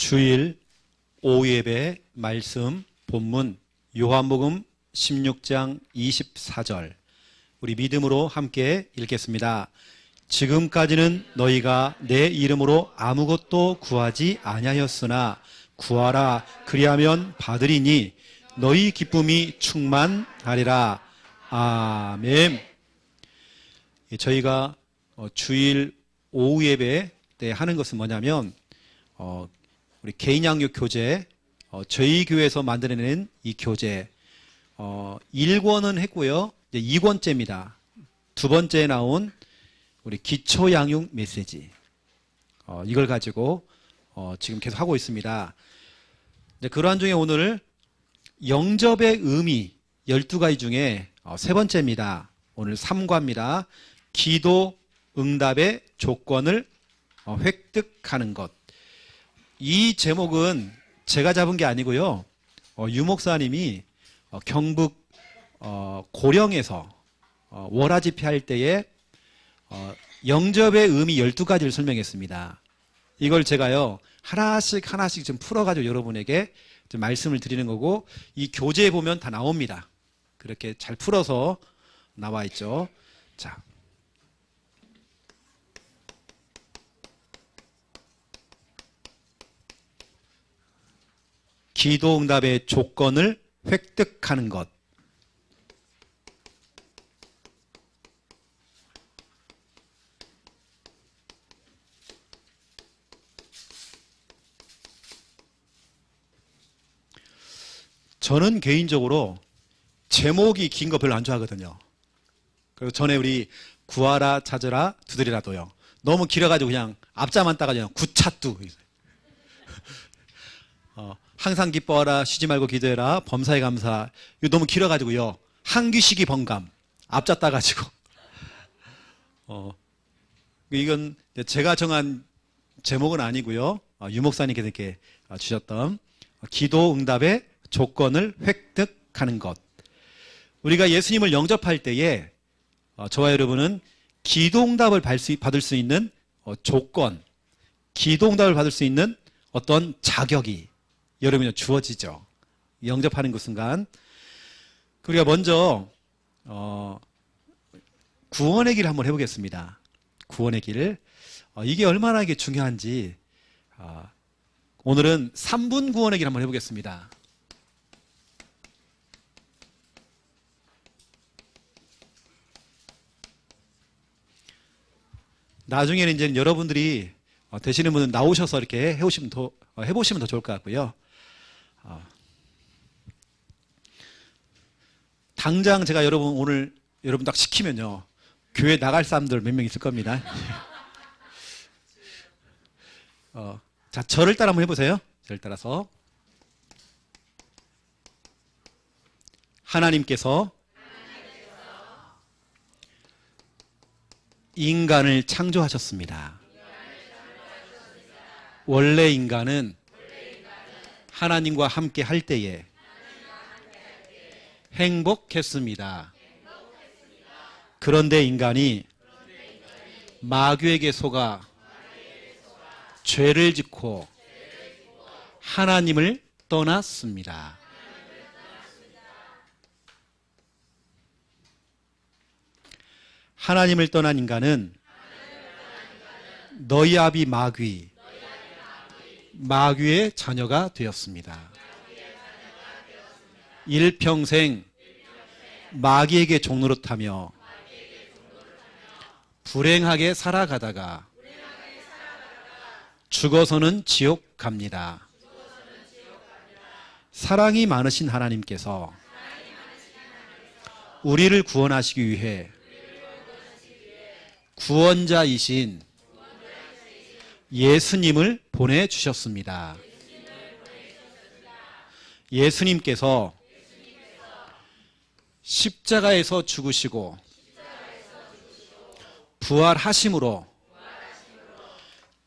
주일 오후 예배 말씀 본문 요한복음 16장 24절 우리 믿음으로 함께 읽겠습니다. 지금까지는 너희가 내 이름으로 아무것도 구하지 아니하였으나 구하라 그리하면 받으리니 너희 기쁨이 충만하리라. 아멘. 저희가 주일 오후 예배 때 하는 것은 뭐냐면 우리 개인 양육 교재 저희 교회에서 만들어낸 이 교재 1권은 했고요. 이제 2권째입니다. 두 번째에 나온 우리 기초 양육 메시지 이걸 가지고 지금 계속 하고 있습니다. 그러한 중에 오늘 영접의 의미 12가지 중에 세 번째입니다. 오늘 3과입니다. 기도 응답의 조건을 획득하는 것. 이 제목은 제가 잡은 게 아니고요. 유 목사님이 경북 고령에서 월화 집회할 때에 영접의 의미 12가지를 설명했습니다. 이걸 제가요 하나씩 좀 풀어가지고 여러분에게 좀 말씀을 드리는 거고, 이 교재에 보면 다 나옵니다. 그렇게 잘 풀어서 나와 있죠. 자, 기도 응답의 조건을 획득하는 것. 저는 개인적으로 제목이 긴 거 별로 안 좋아하거든요. 그리고 전에 우리 구하라 찾으라 두드리라도요. 너무 길어가지고 그냥 앞자만 따가지고 구차뚜. 항상 기뻐하라 쉬지 말고 기도해라 범사에 감사. 이거 너무 길어가지고요. 한귀식이 번감. 앞자 따가지고. 이건 제가 정한 제목은 아니고요. 유 목사님께서 이렇게 주셨던 기도 응답의 조건을 획득하는 것. 우리가 예수님을 영접할 때에 저와 여러분은 기도 응답을 받을 수 있는 조건, 기도 응답을 받을 수 있는 어떤 자격이 여러분에게 주어지죠. 영접하는 그 순간. 우리가 먼저 구원의 길을 한번 해보겠습니다. 구원의 길. 이게 얼마나 이게 중요한지 오늘은 3분 구원의 길 한번 해보겠습니다. 나중에는 이제 여러분들이 되시는 분은 나오셔서 이렇게 해보시면 더 좋을 것 같고요. 당장 제가 오늘 여러분 딱 시키면요. 교회 나갈 사람들 몇 명 있을 겁니다. 자, 저를 따라 한번 해보세요. 저를 따라서. 하나님께서 인간을 창조하셨습니다. 원래 인간은 하나님과 함께 할 때에 행복했습니다. 그런데 인간이 마귀에게 속아 죄를 짓고 하나님을 떠났습니다. 하나님을 떠난 인간은 너희 아비 마귀의 자녀가 되었습니다. 일평생 마귀에게 종노릇하며 불행하게 살아가다가 죽어서는 지옥 갑니다. 사랑이 많으신 하나님께서 우리를 구원하시기 위해 구원자이신 예수님을 보내주셨습니다. 예수님께서 십자가에서 죽으시고 부활하심으로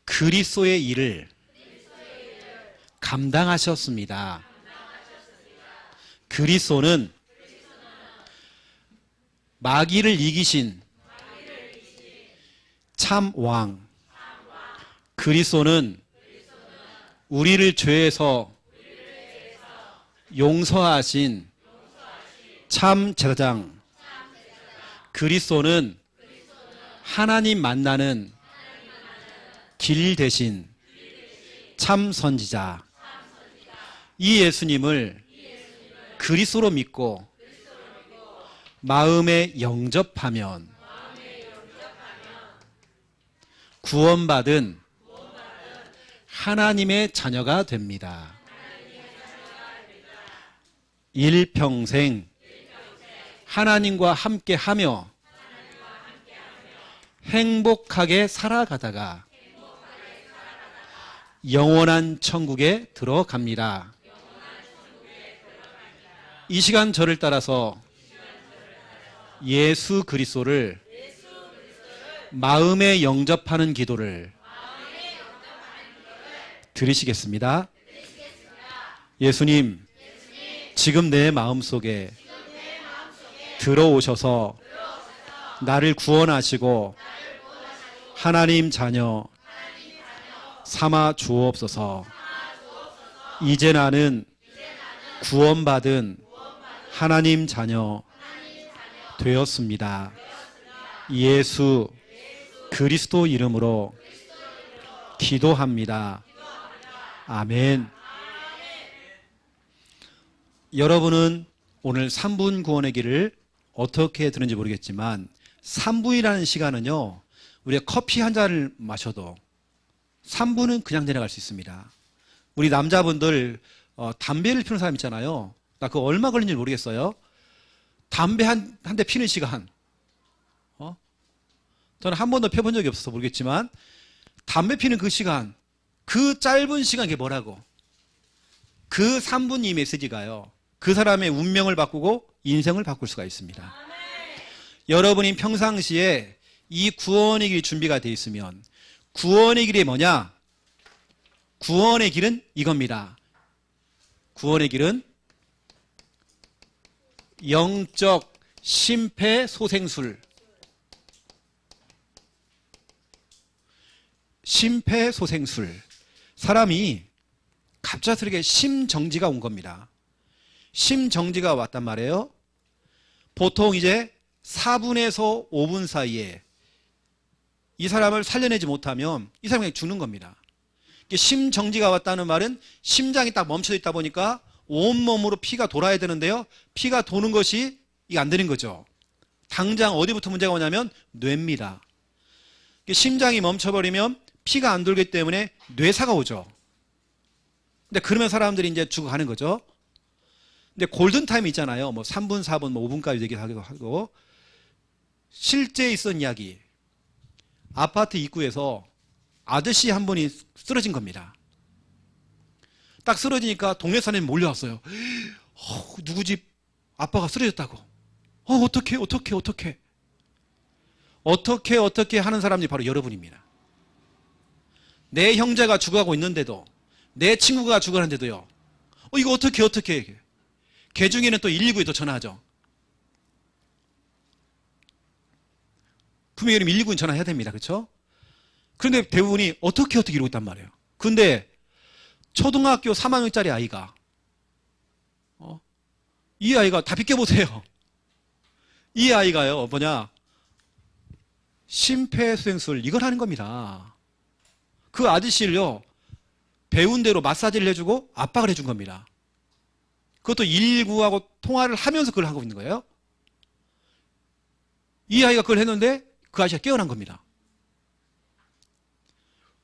그리스도의 일을 감당하셨습니다. 그리스도는 마귀를 이기신 참 왕, 그리스도는 우리를 죄에서 용서하신 참 제사장 그리스도는 하나님 만나는 길 대신 참 선지자, 이 예수님을 그리스도로 믿고 마음에 영접하면 구원받은 하나님의 자녀가 됩니다. 일평생 하나님과 함께하며 행복하게 살아가다가 영원한 천국에 들어갑니다. 이 시간 저를 따라서 예수 그리스도를 마음에 영접하는 기도를 드리시겠습니다. 예수님, 지금 내 마음속에 들어오셔서 나를 구원하시고 하나님 자녀 삼아 주옵소서. 이제 나는 구원받은 하나님 자녀 되었습니다. 예수 그리스도 이름으로 기도합니다. 아멘. 여러분은 오늘 3분 구원의 길을 어떻게 들은지 모르겠지만 3분이라는 시간은요, 우리가 커피 한 잔을 마셔도 3분은 그냥 지나갈 수 있습니다. 우리 남자분들 담배를 피우는 사람 있잖아요. 나 그거 얼마 걸린지 모르겠어요. 담배 한 대 피는 시간. 저는 한 번도 펴본 적이 없어서 모르겠지만 담배 피는 그 시간, 그 짧은 시간, 이게 뭐라고? 그 3분 이 메시지가요, 그 사람의 운명을 바꾸고 인생을 바꿀 수가 있습니다. 여러분이 평상시에 이 구원의 길이 준비가 되어 있으면, 구원의 길이 뭐냐? 구원의 길은 이겁니다. 구원의 길은 영적 심폐소생술. 심폐소생술. 사람이 갑작스럽게 심정지가 온 겁니다. 심정지가 왔단 말이에요. 보통 이제 4분에서 5분 사이에 이 사람을 살려내지 못하면 이 사람이 그냥 죽는 겁니다. 심정지가 왔다는 말은 심장이 딱 멈춰 있다 보니까 온몸으로 피가 돌아야 되는데요, 피가 도는 것이 이게 안 되는 거죠. 당장 어디부터 문제가 오냐면 뇌입니다. 심장이 멈춰버리면 피가 안 돌기 때문에 뇌사가 오죠. 근데 그러면 사람들이 이제 죽어가는 거죠. 근데 골든타임이 있잖아요. 뭐 3분, 4분, 뭐 5분까지 얘기하기도 하고. 실제 있었던 이야기. 아파트 입구에서 아저씨 한 분이 쓰러진 겁니다. 딱 쓰러지니까 동네 사람이 몰려왔어요. 누구 집 아빠가 쓰러졌다고. 어떻게 하는 사람이 바로 여러분입니다. 내 형제가 죽어가고 있는데도, 내 친구가 죽어가는데도요, 이거 어떻게. 개중에는 또 119에 또 전화하죠. 분명히 119는 전화해야 됩니다. 그렇죠? 그런데 대부분이 어떻게 이러고 있단 말이에요. 근데 초등학교 3학년짜리 아이가, 이 아이가 다 비껴보세요. 이 아이가요, 심폐소생술 이걸 하는 겁니다. 그 아저씨를요, 배운 대로 마사지를 해주고 압박을 해준 겁니다. 그것도 119하고 통화를 하면서 그걸 하고 있는 거예요. 이 아이가 그걸 했는데 그 아저씨가 깨어난 겁니다.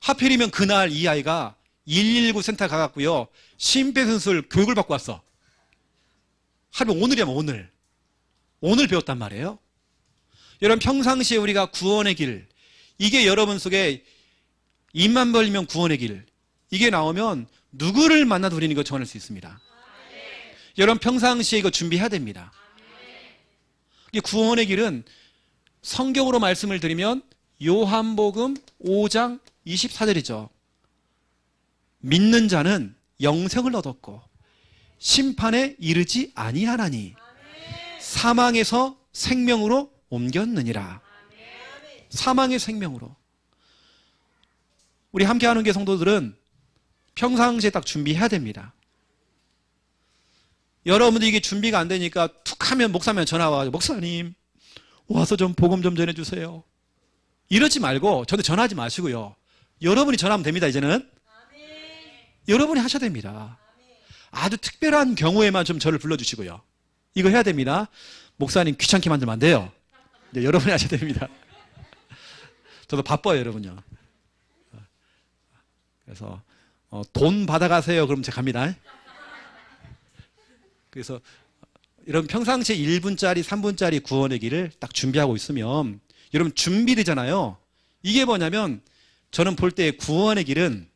하필이면 그날 이 아이가 119 센터 가갖고요, 심폐소생술 교육을 받고 왔어. 하루 오늘이면 오늘 배웠단 말이에요. 여러분, 평상시에 우리가 구원의 길, 이게 여러분 속에 입만 벌리면 구원의 길, 이게 나오면 누구를 만나도 우리는 이거 정할 수 있습니다. 여러분, 평상시에 이거 준비해야 됩니다. 이 구원의 길은 성경으로 말씀을 드리면 요한복음 5장 24절이죠. 믿는 자는 영생을 얻었고 심판에 이르지 아니하나니 사망에서 생명으로 옮겼느니라. 사망의 생명으로. 우리 함께하는 게 성도들은 평상시에 딱 준비해야 됩니다. 여러분들 이게 준비가 안 되니까 툭 하면 목사님 전화 와가지고 목사님 와서 좀 복음 좀 전해주세요. 이러지 말고 저한테 전화하지 마시고요. 여러분이 전화하면 됩니다. 이제는 여러분이 하셔야 됩니다. 아주 특별한 경우에만 좀 저를 불러주시고요. 이거 해야 됩니다. 목사님 귀찮게 만들면 안 돼요. 네, 여러분이 하셔야 됩니다. 저도 바빠요, 여러분요. 그래서 돈 받아가세요. 그럼 제가 갑니다. 그래서 이런 평상시에 1분짜리, 3분짜리 구원의 길을 딱 준비하고 있으면 여러분 준비되잖아요. 이게 뭐냐면 저는 볼 때 구원의 길은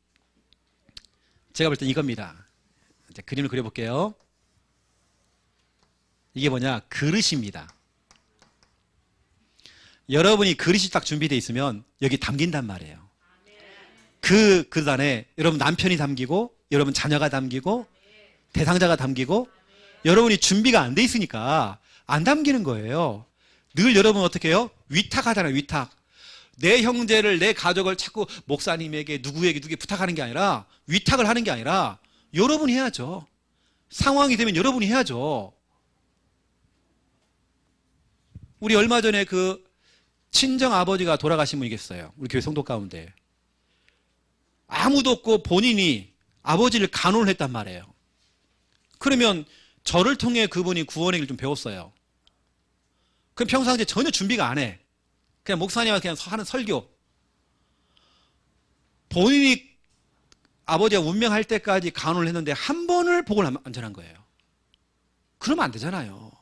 제가 볼 때 이겁니다. 이제 그림을 그려볼게요. 이게 뭐냐? 그릇입니다. 여러분이 그릇이 딱 준비되어 있으면 여기 담긴단 말이에요. 그 그릇 안에 여러분 남편이 담기고 여러분 자녀가 담기고 대상자가 담기고 여러분이 준비가 안 돼 있으니까 안 담기는 거예요. 늘 여러분 어떻게 해요? 위탁하잖아요. 위탁. 내 형제를 내 가족을 자꾸 목사님에게 누구에게 부탁하는 게 아니라 위탁을 하는 게 아니라 여러분이 해야죠. 상황이 되면 여러분이 해야죠. 우리 얼마 전에 그 친정 아버지가 돌아가신 분이 계셨어요. 우리 교회 성도 가운데. 아무도 없고 본인이 아버지를 간호를 했단 말이에요. 그러면 저를 통해 그분이 구원의 길 좀 배웠어요. 그럼 평상시에 전혀 준비가 안 해. 그냥 목사님한테 그냥 하는 설교. 본인이 아버지가 운명할 때까지 간호를 했는데 한 번을 복을 안 전한 거예요. 그러면 안 되잖아요.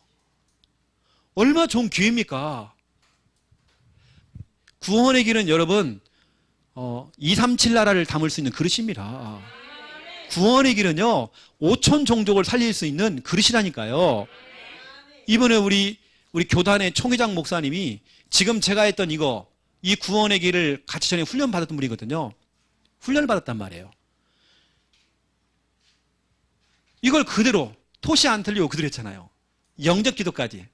얼마나 좋은 기회입니까? 구원의 길은 여러분 237 나라를 담을 수 있는 그릇입니다. 구원의 길은요 5천 종족을 살릴 수 있는 그릇이라니까요. 이번에 우리 교단의 총회장 목사님이 지금 제가 했던 이 구원의 길을 같이 전에 훈련 받았던 분이거든요. 훈련을 받았단 말이에요. 이걸 그대로 토시 안 틀리고 그대로 했잖아요. 영접 기도까지.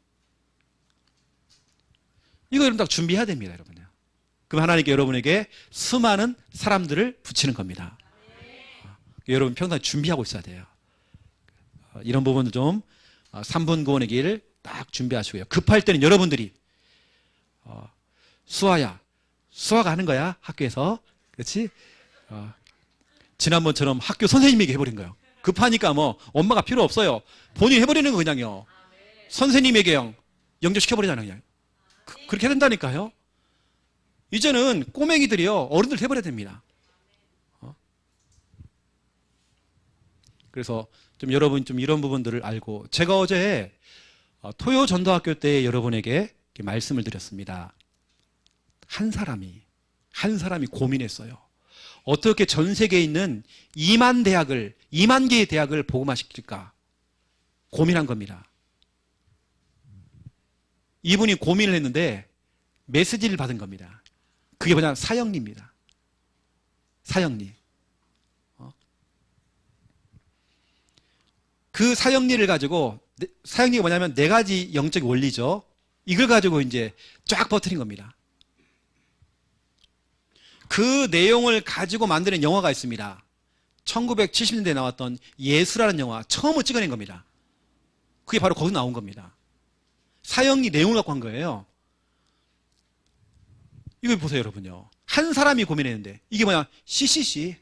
이거 여러분 딱 준비해야 됩니다, 여러분요. 그럼 하나님께 여러분에게 수많은 사람들을 붙이는 겁니다. 여러분 평소에 준비하고 있어야 돼요. 이런 부분도 좀 3분 구원의 길 딱 준비하시고요. 급할 때는 여러분들이 수아야, 수아가 하는 거야 학교에서, 그렇지? 지난번처럼 학교 선생님에게 해버린 거예요. 급하니까 뭐 엄마가 필요 없어요. 본인이 해버리는 거 그냥요. 선생님에게 영접시켜버리잖아요. 그냥. 그렇게 해야 된다니까요. 이제는 꼬맹이들이요 어른들 해버려야 됩니다. 그래서 좀 여러분 좀 이런 부분들을 알고, 제가 어제 토요 전도학교 때 여러분에게 말씀을 드렸습니다. 한 사람이 고민했어요. 어떻게 전 세계에 있는 2만 개의 대학을 복음화시킬까 고민한 겁니다. 이분이 고민을 했는데 메시지를 받은 겁니다. 그게 뭐냐? 사형리입니다. 사형리. 그 사형리를 가지고, 사형리가 뭐냐면 4가지 영적 원리죠. 이걸 가지고 이제 쫙 퍼뜨린 겁니다. 그 내용을 가지고 만드는 영화가 있습니다. 1970년대에 나왔던 예수라는 영화 처음으로 찍어낸 겁니다. 그게 바로 거기서 나온 겁니다. 사형리 내용을 갖고 한 거예요. 이거 보세요, 여러분요. 한 사람이 고민했는데 이게 뭐야? CCC.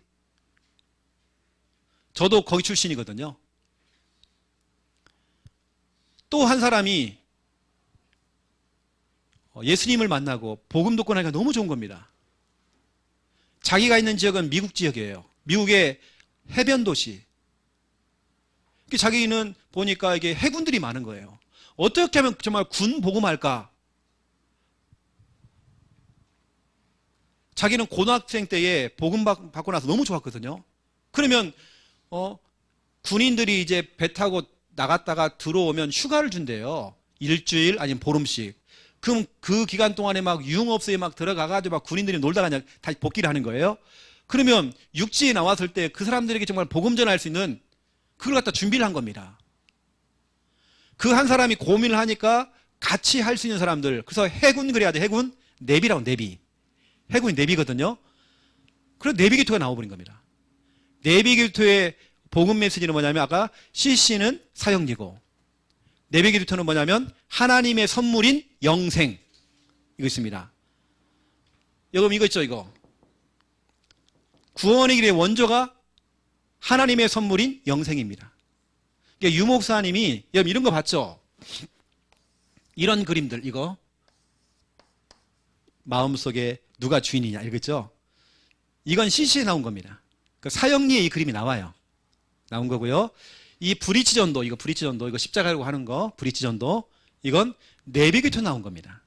저도 거기 출신이거든요. 또 한 사람이 예수님을 만나고 복음 듣고 나니까 너무 좋은 겁니다. 자기가 있는 지역은 미국 지역이에요. 미국의 해변 도시. 자기는 보니까 이게 해군들이 많은 거예요. 어떻게 하면 정말 군 복음할까? 자기는 고등학생 때에 복음 받고 나서 너무 좋았거든요. 그러면 군인들이 이제 배 타고 나갔다가 들어오면 휴가를 준대요. 일주일 아니면 보름씩. 그럼 그 기간 동안에 막 유흥업소에 막 들어가가지고 막 군인들이 놀다가 그냥 다시 복귀를 하는 거예요. 그러면 육지에 나왔을 때 그 사람들에게 정말 복음 전할 수 있는 그걸 갖다 준비를 한 겁니다. 그 한 사람이 고민을 하니까 같이 할 수 있는 사람들, 그래서 해군 그래야 돼. 해군 내비라고, 내비. 해군이 내비거든요. 그래서 내비게이터가 나와버린 겁니다. 내비게이터의 복음 메시지는 뭐냐면 아까 CC는 사형리고 내비게이터는 뭐냐면 하나님의 선물인 영생. 이거 있습니다. 여러분 이거 있죠, 이거. 구원의 길의 원조가 하나님의 선물인 영생입니다. 그러니까 유 목사님이 여러분 이런 거 봤죠? 이런 그림들 이거 마음속에 누가 주인이냐 이거죠? 이건 CC에 나온 겁니다. 그 사형리에 이 그림이 나와요. 나온 거고요. 이 브릿지 전도 이거 브릿지 전도 이거 십자가라고 하는 거 브릿지 전도 이건 내비게이터 나온 겁니다.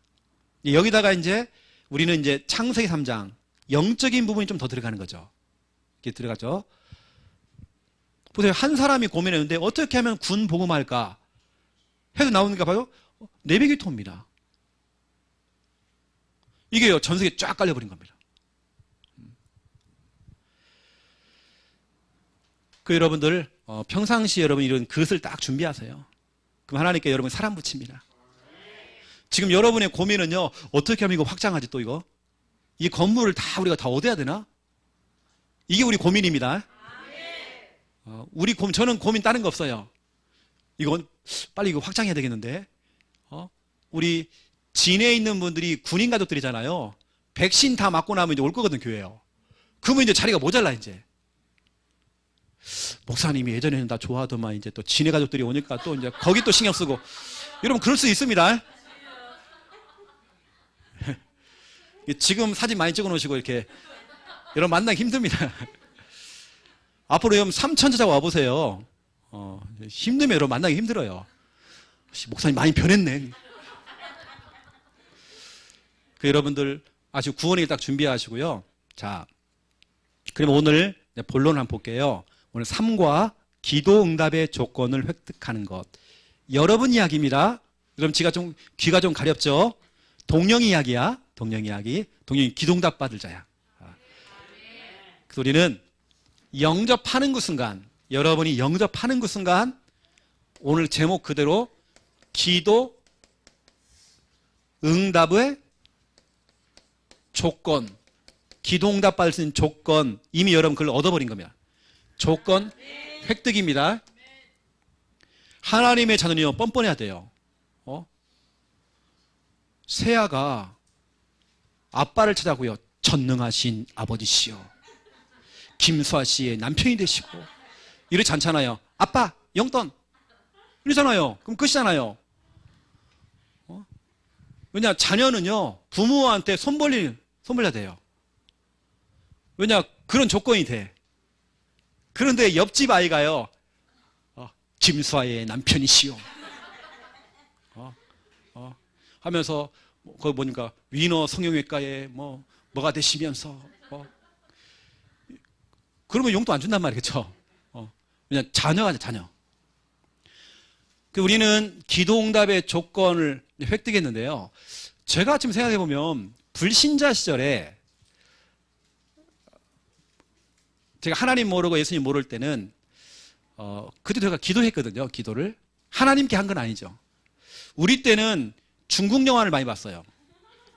여기다가 이제 우리는 이제 창세기 3장 영적인 부분이 좀 더 들어가는 거죠. 이렇게 들어가죠. 보세요. 한 사람이 고민했는데 어떻게 하면 군 복음할까 해서 나오는가 봐요. 내비게이터입니다. 이게요. 전 세계에 쫙 깔려버린 겁니다. 그 여러분들 평상시에 여러분 이런 그릇을 딱 준비하세요. 그럼 하나님께 여러분 사랑 붙입니다. 지금 여러분의 고민은요. 어떻게 하면 이거 확장하지 또 이거? 이 건물을 다 우리가 다 얻어야 되나? 이게 우리 고민입니다. 저는 고민 다른 거 없어요. 이건 빨리 이거 확장해야 되겠는데. 우리 진해에 있는 분들이 군인 가족들이잖아요. 백신 다 맞고 나면 이제 올 거거든 교회요. 그러면 이제 자리가 모자라 이제. 목사님이 예전에는 다 좋아하더만 이제 또 진해 가족들이 오니까 또 이제 거기 또 신경 쓰고. 여러분 그럴 수 있습니다. 지금 사진 많이 찍어 놓으시고 이렇게 여러분 만나기 힘듭니다. 앞으로 여러분 3,000자자 와보세요. 힘들면 여러분 만나기 힘들어요. 목사님 많이 변했네. 그 여러분들 아주 구원을 딱 준비하시고요. 자, 그럼 오늘 본론을 한번 볼게요. 오늘 3과 기도 응답의 조건을 획득하는 것. 여러분 이야기입니다. 여러분 귀가 좀 가렵죠? 동령 이야기야. 동령 이야기. 동령이 기도응답 받을 자야. 그 우리는 영접하는 그 순간, 여러분이 영접하는 그 순간 오늘 제목 그대로 기도 응답의 조건, 기도응답 받을 수 있는 조건 이미 여러분 그걸 얻어버린 겁니다. 조건 획득입니다. 하나님의 자녀는요 뻔뻔해야 돼요. 세아가 아빠를 찾아고요. 전능하신 아버지시여 김수아 씨의 남편이 되시고 이렇지 않잖아요. 아빠 영돈 이러잖아요. 그럼 끝이잖아요. 왜냐 자녀는요 부모한테 손 벌려야 돼요. 왜냐 그런 조건이 돼. 그런데 옆집 아이가요 김수아의 남편이시오 하면서 거기 보니까 위너 성형외과에 뭐가 되시면서 그러면 용돈 안 준단 말이겠죠. 그냥 자녀가 자녀. 우리는 기도응답의 조건을 획득했는데요. 제가 지금 생각해 보면 불신자 시절에 제가 하나님 모르고 예수님 모를 때는 그때 제가 기도했거든요. 기도를 하나님께 한 건 아니죠. 우리 때는 중국 영화를 많이 봤어요.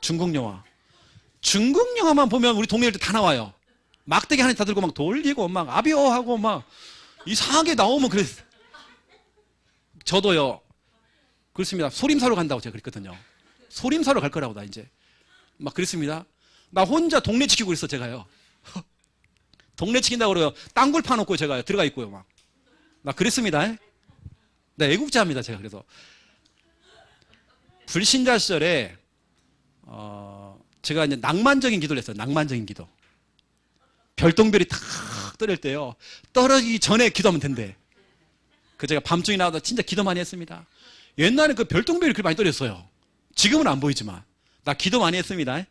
중국 영화. 중국 영화만 보면 우리 동네들 다 나와요. 막대기 하나 다 들고 막 돌리고 막 아비오하고 막 이상하게 나오면 그랬어요. 저도요. 그렇습니다. 소림사로 간다고 제가 그랬거든요. 소림사로 갈 거라고 나 이제 막 그랬습니다. 나 혼자 동네 지키고 있어 제가요. 동네 지킨다고 그래요. 땅굴 파놓고 제가 들어가 있고요 막. 나 그랬습니다. 네, 애국자입니다 제가. 그래서 불신자 시절에 제가 이제 낭만적인 기도를 했어요. 낭만적인 기도. 별똥별이 탁 떨어질 때요. 떨어지기 전에 기도하면 된대. 그 제가 밤중에 나와서 진짜 기도 많이 했습니다. 옛날에 그 별똥별이 그렇게 많이 떨어졌어요. 지금은 안 보이지만 나 기도 많이 했습니다.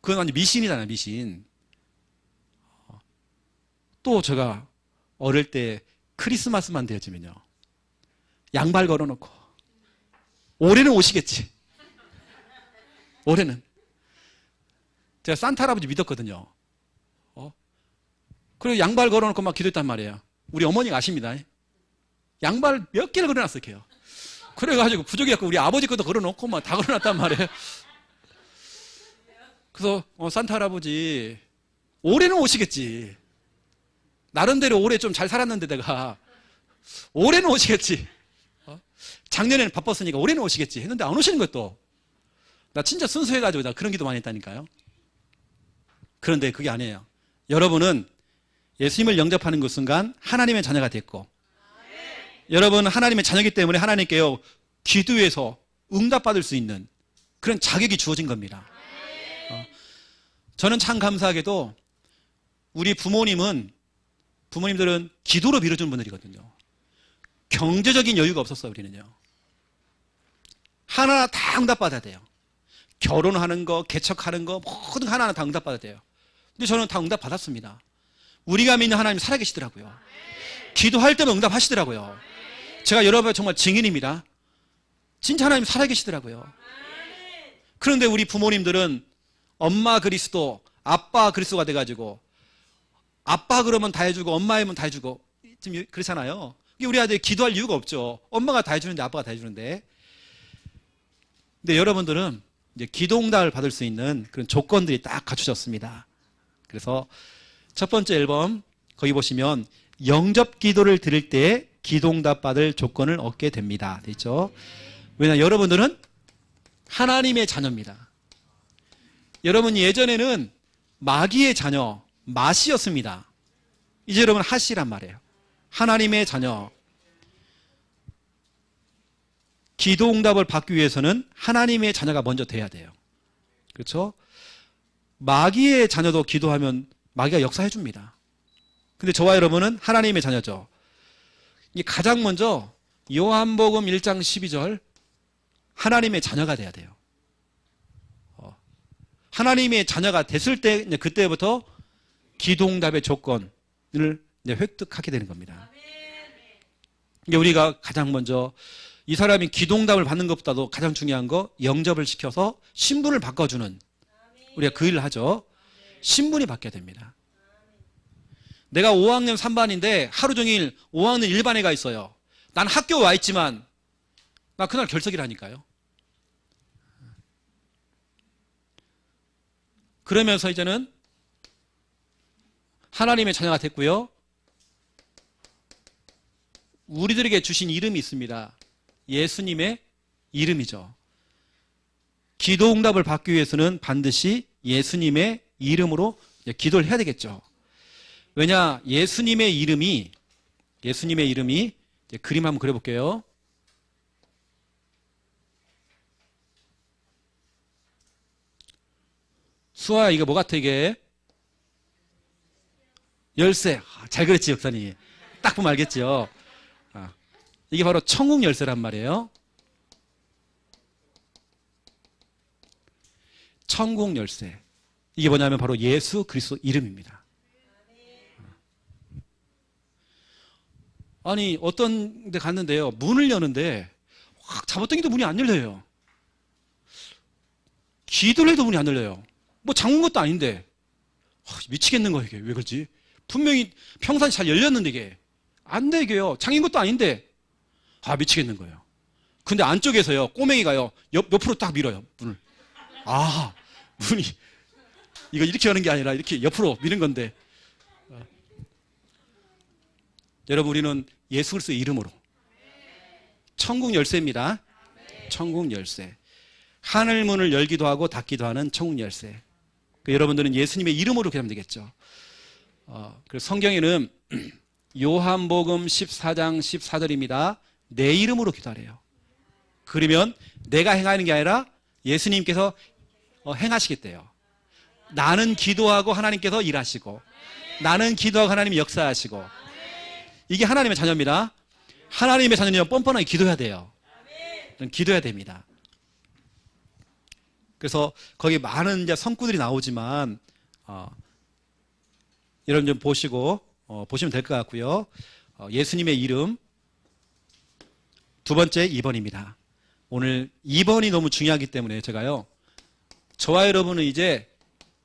그건 완전 미신이잖아요. 미신. 또 제가 어릴 때 크리스마스만 되어지면요. 양발 걸어놓고 올해는 오시겠지. 올해는. 제가 산타 할아버지 믿었거든요. 그리고 양발 걸어놓고 막 기도했단 말이에요. 우리 어머니가 아십니다. 양발 몇 개를 걸어놨어요. 걔요. 그래가지고 부족해갖고 우리 아버지 것도 걸어놓고 막 다 걸어놨단 말이에요. 그래서 산타 할아버지 올해는 오시겠지. 나름대로 올해 좀 잘 살았는데 내가 올해는 오시겠지. 작년에는 바빴으니까 올해는 오시겠지 했는데 안 오시는 거예요 또. 나 진짜 순수해가지고 나 그런 기도 많이 했다니까요. 그런데 그게 아니에요. 여러분은 예수님을 영접하는 그 순간 하나님의 자녀가 됐고, 여러분은 하나님의 자녀이기 때문에 하나님께요 기도해서 응답받을 수 있는 그런 자격이 주어진 겁니다. 저는 참 감사하게도 우리 부모님들은 기도로 밀어주는 분들이거든요. 경제적인 여유가 없었어요. 우리는요 하나하나 다 응답받아야 돼요. 결혼하는 거, 개척하는 거 모든 거 하나하나 다 응답받아야 돼요. 근데 저는 다 응답받았습니다. 우리가 믿는 하나님이 살아계시더라고요. 기도할 때면 응답하시더라고요. 제가 여러분 정말 증인입니다. 진짜 하나님 살아계시더라고요. 그런데 우리 부모님들은 엄마 그리스도, 아빠 그리스도가 돼가지고 아빠 그러면 다 해주고 엄마 하면 다 해주고 좀 그렇잖아요. 우리 아들이 기도할 이유가 없죠. 엄마가 다 해주는데 아빠가 다 해주는데. 근데 여러분들은 이제 기도 응답을 받을 수 있는 그런 조건들이 딱 갖추졌습니다. 그래서 첫 번째 앨범 거기 보시면 영접 기도를 드릴 때 기도 응답 받을 조건을 얻게 됩니다. 됐죠? 왜냐하면 여러분들은 하나님의 자녀입니다. 여러분 예전에는 마귀의 자녀, 마시였습니다. 이제 여러분 하시란 말이에요. 하나님의 자녀. 기도 응답을 받기 위해서는 하나님의 자녀가 먼저 돼야 돼요. 그렇죠? 마귀의 자녀도 기도하면 마귀가 역사해 줍니다. 근데 저와 여러분은 하나님의 자녀죠. 가장 먼저 요한복음 1장 12절 하나님의 자녀가 돼야 돼요. 하나님의 자녀가 됐을 때 그때부터 기도 응답의 조건을 획득하게 되는 겁니다. 이게 우리가 가장 먼저 이 사람이 기도 응답을 받는 것보다도 가장 중요한 거 영접을 시켜서 신분을 바꿔주는 우리가 그 일을 하죠. 신분이 바뀌어야 됩니다. 내가 5학년 3반인데 하루 종일 5학년 1반에 가 있어요. 난 학교 와 있지만 나 그날 결석이라니까요. 그러면서 이제는 하나님의 자녀가 됐고요. 우리들에게 주신 이름이 있습니다. 예수님의 이름이죠. 기도 응답을 받기 위해서는 반드시 예수님의 이름으로 기도를 해야 되겠죠. 왜냐, 예수님의 이름이 그림 한번 그려볼게요. 수아야, 이거 뭐 같아, 이게? 열쇠. 잘 그랬지, 역사님. 딱 보면 알겠죠? 이게 바로 천국 열쇠란 말이에요. 천국 열쇠. 이게 뭐냐면 바로 예수 그리스도 이름입니다. 아니, 어떤 데 갔는데요. 문을 여는데 확 잡아당겨도 문이 안 열려요. 기도를 해도 문이 안 열려요. 뭐 잠근 것도 아닌데. 미치겠는 거예요, 이게. 왜 그러지? 분명히 평상시 잘 열렸는데 이게. 안 돼, 이게요. 잠긴 것도 아닌데. 미치겠는 거예요. 근데 안쪽에서요, 꼬맹이가요, 옆으로 딱 밀어요, 문을. 문이, 이거 이렇게 여는 게 아니라 이렇게 옆으로 미는 건데. 여러분, 우리는 예수 그리스도의 이름으로. 천국 열쇠입니다. 천국 열쇠. 하늘 문을 열기도 하고 닫기도 하는 천국 열쇠. 여러분들은 예수님의 이름으로 기도하면 되겠죠. 그래서 성경에는 요한복음 14장 14절입니다. 내 이름으로 기도하래요. 그러면 내가 행하는 게 아니라 예수님께서 행하시겠대요. 나는 기도하고 하나님께서 일하시고, 나는 기도하고 하나님이 역사하시고. 이게 하나님의 자녀입니다. 하나님의 자녀는 뻔뻔하게 기도해야 돼요. 기도해야 됩니다. 그래서 거기 많은 이제 성구들이 나오지만 여러분 좀 보시고 보시면 될 것 같고요. 예수님의 이름 두 번째 2번입니다. 오늘 2번이 너무 중요하기 때문에 제가요, 저와 여러분은 이제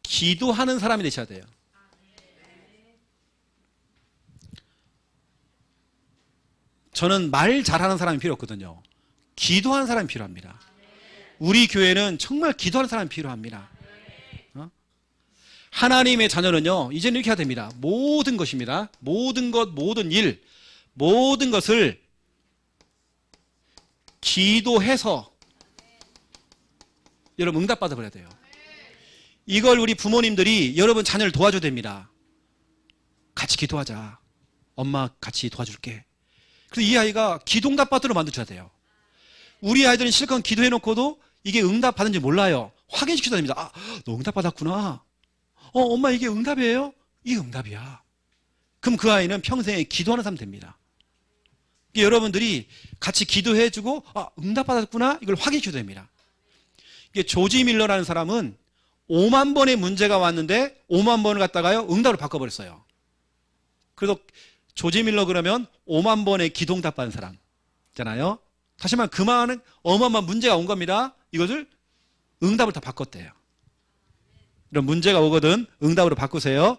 기도하는 사람이 되셔야 돼요. 저는 말 잘하는 사람이 필요 없거든요. 기도하는 사람이 필요합니다. 우리 교회는 정말 기도하는 사람이 필요합니다. 하나님의 자녀는요, 이제는 이렇게 해야 됩니다. 모든 것입니다. 모든 것, 모든 일, 모든 것을 기도해서 여러분 응답받아 버려야 돼요. 이걸 우리 부모님들이 여러분 자녀를 도와줘야 됩니다. 같이 기도하자. 엄마 같이 도와줄게. 그래서 이 아이가 기도 응답받도록 만들어줘야 돼요. 우리 아이들은 실컷 기도해놓고도 이게 응답받은지 몰라요. 확인시켜줘야 됩니다. 아, 너 응답받았구나. 엄마 이게 응답이에요? 이게 응답이야. 그럼 그 아이는 평생에 기도하는 사람 됩니다. 여러분들이 같이 기도해주고 응답받았구나 이걸 확인시켜야 됩니다. 이게 조지 밀러라는 사람은 5만 번의 문제가 왔는데 5만 번을 갖다가요 응답으로 바꿔버렸어요. 그래서 조지 밀러 그러면 5만 번의 기도 응답받은 사람 있잖아요. 다시 말하면 그만한 어마어마한 문제가 온 겁니다. 이것을 응답을 다 바꿨대요. 이런 문제가 오거든 응답으로 바꾸세요.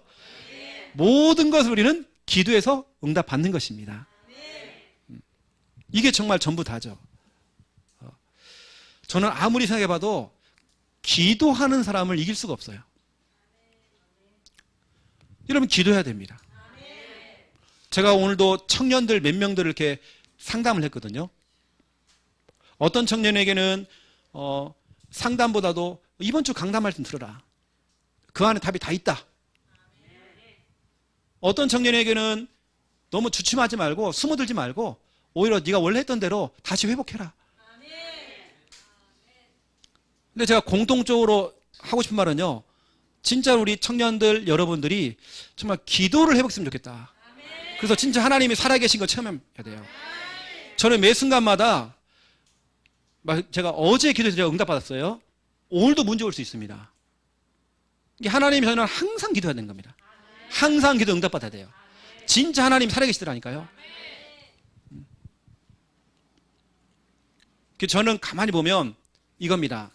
모든 것을 우리는 기도해서 응답받는 것입니다. 이게 정말 전부 다죠. 저는 아무리 생각해봐도 기도하는 사람을 이길 수가 없어요. 여러분 기도해야 됩니다. 제가 오늘도 청년들 몇 명들을 이렇게 상담을 했거든요. 어떤 청년에게는 상담보다도 이번 주 강담할 좀 들어라. 그 안에 답이 다 있다. 어떤 청년에게는 너무 주춤하지 말고 숨어들지 말고 오히려 네가 원래 했던 대로 다시 회복해라. 근데 제가 공통적으로 하고 싶은 말은요. 진짜 우리 청년들 여러분들이 정말 기도를 해봤으면 좋겠다. 그래서 진짜 하나님이 살아계신 거 체험해야 돼요. 저는 매 순간마다 제가 어제 기도해서 제가 응답받았어요. 오늘도 문제 올 수 있습니다. 이게 하나님이 저는 항상 기도해야 되는 겁니다. 항상 기도 응답받아야 돼요. 진짜 하나님이 살아계시더라니까요. 저는 가만히 보면 이겁니다.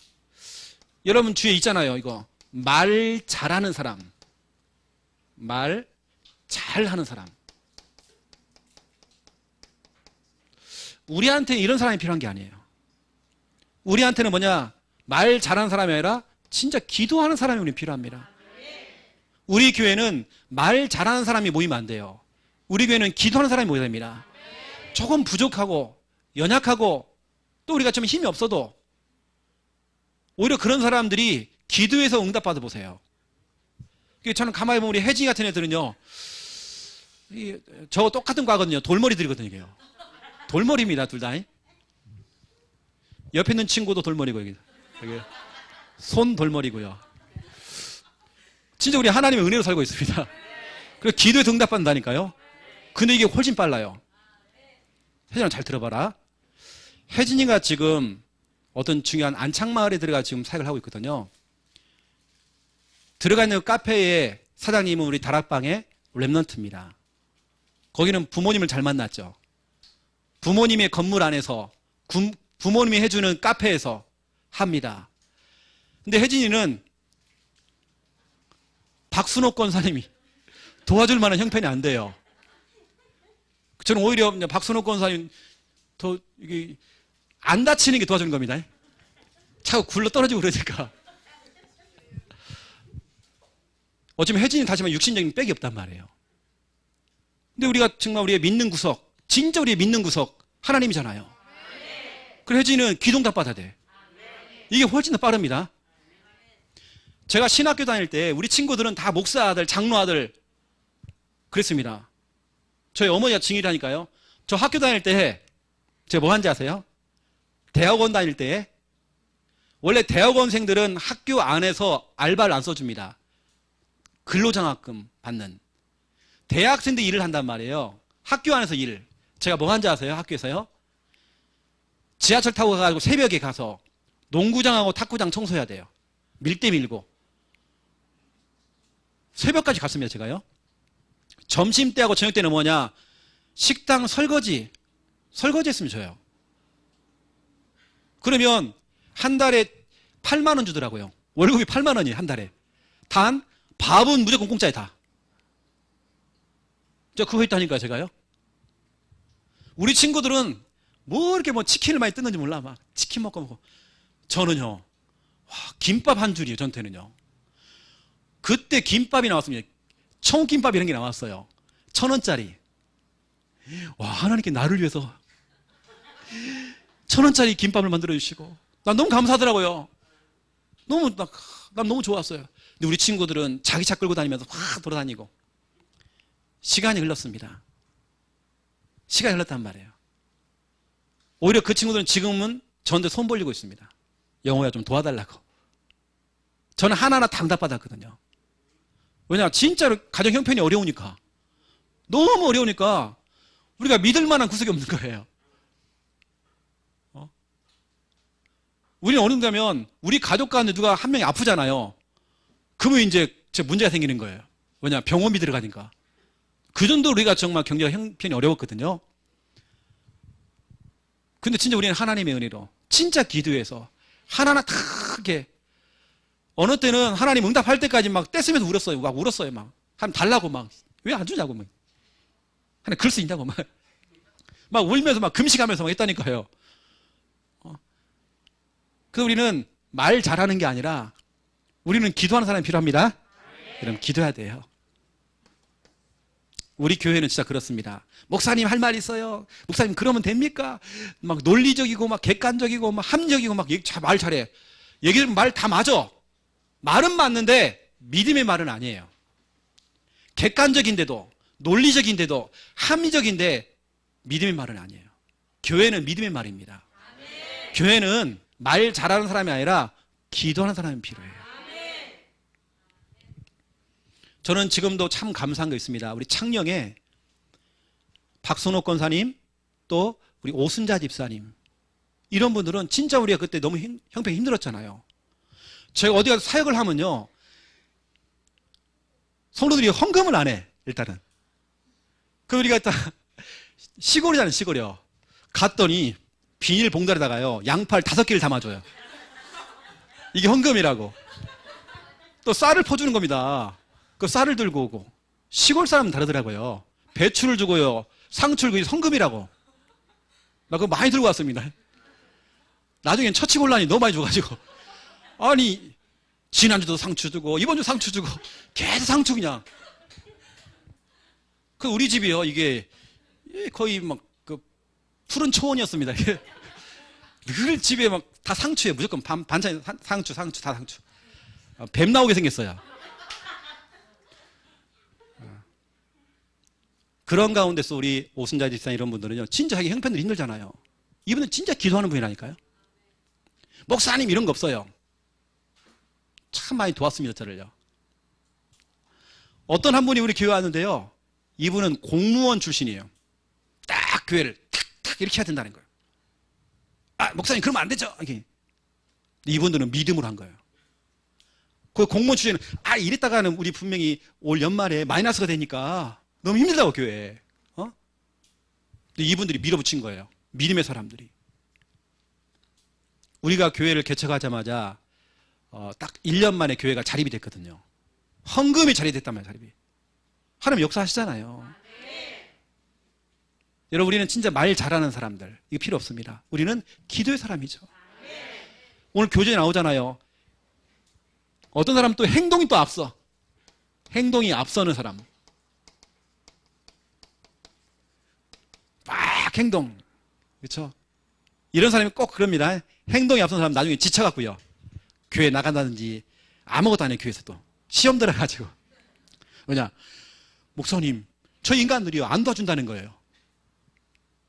여러분 주위에 있잖아요. 이거 말 잘하는 사람, 말 잘하는 사람. 우리한테 이런 사람이 필요한 게 아니에요. 우리한테는 뭐냐? 말 잘하는 사람이 아니라 진짜 기도하는 사람이 우리 필요합니다. 우리 교회는 말 잘하는 사람이 모이면 안 돼요. 우리 교회는 기도하는 사람이 모여야 됩니다. 조금 부족하고 연약하고 또 우리가 좀 힘이 없어도 오히려 그런 사람들이 기도해서 응답받아 보세요. 저는 가만히 보면 우리 혜진이 같은 애들은요, 저 똑같은 과거든요. 돌머리들이거든요. 이게요. 돌머리입니다, 둘 다. 옆에 있는 친구도 돌머리고 여기 손 돌머리고요. 진짜 우리 하나님의 은혜로 살고 있습니다. 그래서 기도에서 응답받는다니까요. 근데 이게 훨씬 빨라요. 혜진아 잘 들어봐라. 혜진이가 지금 어떤 중요한 안창마을에 들어가 지금 사역을 하고 있거든요. 들어가 있는 카페의 사장님은 우리 다락방의 랩런트입니다. 거기는 부모님을 잘 만났죠. 부모님의 건물 안에서 부모님이 해주는 카페에서 합니다. 근데 혜진이는 박순옥 권사님이 도와줄 만한 형편이 안 돼요. 저는 오히려 박순옥 권사님 더 이게 안 다치는 게 도와주는 겁니다. 자꾸 굴러 떨어지고 그러니까. 어쩌면 혜진이 다시만 육신적인 빽이 없단 말이에요. 근데 우리가 정말 우리의 믿는 구석, 진짜 우리의 믿는 구석 하나님이잖아요. 그래서 혜진이는 기도응답 받아야 돼. 이게 훨씬 더 빠릅니다. 제가 신학교 다닐 때 우리 친구들은 다 목사 아들, 장로 아들 그랬습니다. 저희 어머니가 증인이라니까요. 저 학교 다닐 때 제가 뭐 한지 아세요? 대학원 다닐 때 원래 대학원생들은 학교 안에서 알바를 안 써줍니다. 근로장학금 받는. 대학생들 일을 한단 말이에요. 학교 안에서 일. 제가 뭐 한지 아세요? 학교에서요? 지하철 타고 가가지고 새벽에 가서 농구장하고 탁구장 청소해야 돼요. 밀대 밀고. 새벽까지 갔습니다, 제가요. 점심때하고 저녁때는 뭐냐? 식당 설거지 했으면 줘요. 그러면 한 달에 8만 원 주더라고요. 월급이 8만 원이에요, 한 달에. 단, 밥은 무조건 공짜에 다. 저 그거 했다니까요, 제가요. 우리 친구들은 뭐 이렇게 뭐 치킨을 많이 뜯는지 몰라. 막 치킨 먹고. 저는요, 와, 김밥 한 줄이에요, 전태는요. 그때 김밥이 나왔습니다. 청김밥 이런 게 나왔어요. 1,000원짜리. 와, 하나님께 나를 위해서 1,000원짜리 김밥을 만들어 주시고, 난 너무 감사하더라고요. 난 너무 좋았어요. 근데 우리 친구들은 자기 차 끌고 다니면서 확 돌아다니고, 시간이 흘렀습니다. 시간이 흘렀단 말이에요. 오히려 그 친구들은 지금은 저한테 손 벌리고 있습니다. 영호야, 좀 도와달라고. 저는 하나하나 다 응답받았거든요. 왜냐, 진짜로 가정 형편이 어려우니까. 너무 어려우니까 우리가 믿을 만한 구석이 없는 거예요. 우리는 어느 정도 하면 우리 가족 가운데 누가 한 명이 아프잖아요. 그러면 이제 문제가 생기는 거예요. 왜냐, 병원비 들어가니까. 그 정도로 우리가 정말 경제가 형편이 어려웠거든요. 근데 진짜 우리는 하나님의 은혜로 진짜 기도해서 하나하나 다 이렇게, 어느 때는 하나님 응답할 때까지 막 떼쓰면서 울었어요. 막 울었어요. 막 하나님 달라고, 막 왜 안 주냐고, 막 하나님 그럴 수 있냐고, 막 울면서 막 금식하면서 막 했다니까요. 그래서 우리는 말 잘하는 게 아니라 우리는 기도하는 사람이 필요합니다. 여러분, 기도해야 돼요. 우리 교회는 진짜 그렇습니다. 목사님 할 말 있어요. 목사님 그러면 됩니까? 막 논리적이고 막 객관적이고 막 함적이고 막 말 잘해. 얘기는 말 다 맞아. 말은 맞는데 믿음의 말은 아니에요. 객관적인데도 논리적인데도 합리적인데 믿음의 말은 아니에요. 교회는 믿음의 말입니다. 교회는 말 잘하는 사람이 아니라 기도하는 사람이 필요해요. 저는 지금도 참 감사한 거 있습니다. 우리 창녕에 박선옥 권사님, 또 우리 오순자 집사님, 이런 분들은 진짜 우리가 그때 너무 형편이 힘들었잖아요. 제가 어디 가서 사역을 하면요, 성도들이 헌금을 안 해, 일단은. 그 우리가 딱 시골이잖아요, 시골이요. 갔더니 비닐 봉다리에다가요, 양팔 5개를 담아줘요. 이게 헌금이라고. 또 쌀을 퍼주는 겁니다. 그 쌀을 들고 오고. 시골 사람은 다르더라고요. 배추를 주고요, 상추를, 그게 헌금이라고. 나 그거 많이 들고 왔습니다. 나중엔 처치곤란이 너무 많이 줘가지고, 아니 지난주도 상추 주고 이번주 상추 주고 계속 상추 그냥. 그 우리 집이요, 이게 거의 막 그 푸른 초원이었습니다. 늘 집에 막 다 상추에 무조건 반찬 상추 다 상추. 뱀 나오게 생겼어요. 그런 가운데서 우리 오순자 집사 이런 분들은요, 진짜 자기 형편들이 힘들잖아요. 이분은 진짜 기도하는 분이라니까요. 목사님 이런 거 없어요. 참 많이 도왔습니다, 저를요. 어떤 한 분이 우리 교회 왔는데요, 이분은 공무원 출신이에요. 딱 교회를 탁탁 이렇게 해야 된다는 거예요. 아, 목사님 그러면 안 되죠. 이렇게. 이분들은 믿음으로 한 거예요. 그 공무원 출신은 이랬다가는 우리 분명히 올 연말에 마이너스가 되니까 너무 힘들다고, 교회에. 근데 이분들이 밀어붙인 거예요. 믿음의 사람들이. 우리가 교회를 개척하자마자 딱 1년 만에 교회가 자립이 됐거든요. 헌금이 자립됐단 말이에요, 자립이. 하나님 역사하시잖아요. 여러분, 우리는 진짜 말 잘하는 사람들, 이거 필요 없습니다. 우리는 기도의 사람이죠. 오늘 교재에 나오잖아요. 어떤 사람은 또 행동이 또 앞서. 행동이 앞서는 사람. 막 행동. 그렇죠? 이런 사람이 꼭 그럽니다. 행동이 앞서는 사람 나중에 지쳐갖고요, 교회 나간다든지 아무것도 안 해요. 교회에서도 시험 들어가지고. 왜냐, 목사님 저 인간들이요 안 도와준다는 거예요.